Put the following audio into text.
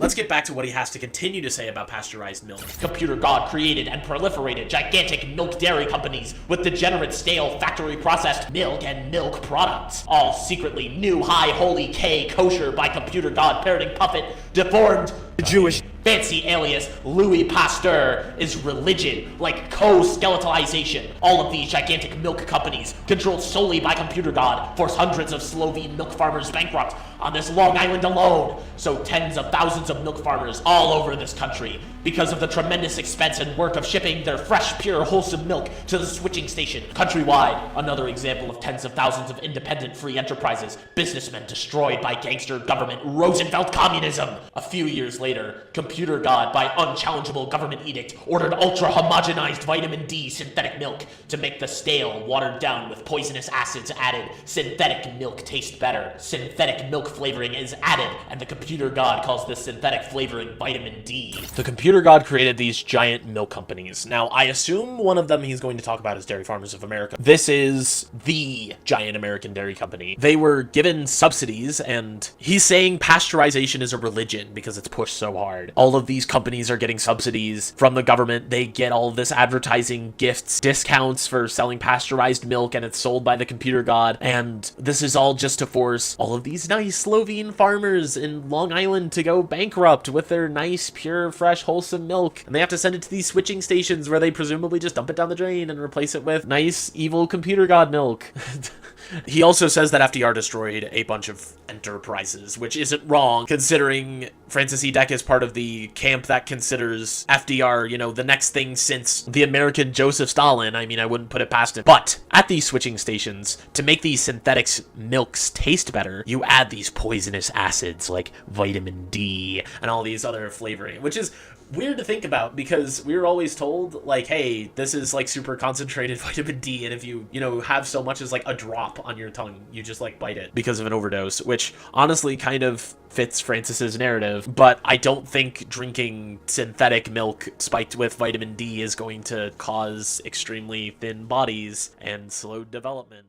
Let's get back to what he has to continue to say about pasteurized milk. Computer God created and proliferated gigantic milk dairy companies with degenerate, stale, factory-processed milk and milk products. All secretly new high holy K kosher by computer God parroting puppet, deformed Jewish fancy alias Louis Pasteur is religion, like co-skeletalization. All of these gigantic milk companies, controlled solely by computer God, force hundreds of Slovene milk farmers bankrupt on this Long Island alone. So tens of thousands of milk farmers all over this country, because of the tremendous expense and work of shipping their fresh, pure, wholesome milk to the switching station. Countrywide, another example of tens of thousands of independent free enterprises, businessmen destroyed by gangster government Roosevelt communism. A few years later, computer God, by unchallengeable government edict, ordered ultra-homogenized vitamin D synthetic milk to make the stale, watered down with poisonous acids added, synthetic milk taste better. Synthetic milk flavoring is added, and the computer God calls this synthetic flavoring vitamin D. The computer God created these giant milk companies. Now, I assume one of them he's going to talk about is Dairy Farmers of America. This is the giant American dairy company. They were given subsidies, and he's saying pasteurization is a religion because it's pushed so hard. All of these companies are getting subsidies from the government. They get all of this advertising, gifts, discounts for selling pasteurized milk, and it's sold by the computer God. And this is all just to force all of these nice Slovene farmers in Long Island to go bankrupt with their nice, pure, fresh, wholesome milk. And they have to send it to these switching stations where they presumably just dump it down the drain and replace it with nice, evil computer God milk. He also says that FDR destroyed a bunch of enterprises, which isn't wrong, considering Francis E. Deck is part of the camp that considers FDR, you know, the next thing since the American Joseph Stalin. I mean, I wouldn't put it past him. But at these switching stations, to make these synthetic milks taste better, you add these poisonous acids like vitamin D and all these other flavoring, which is weird to think about because we were always told, like, hey, this is like super concentrated vitamin D, and if you know, have so much as like a drop on your tongue, you just like bite it because of an overdose, which honestly kind of fits Francis's narrative. But I don't think drinking synthetic milk spiked with vitamin D is going to cause extremely thin bodies and slow development.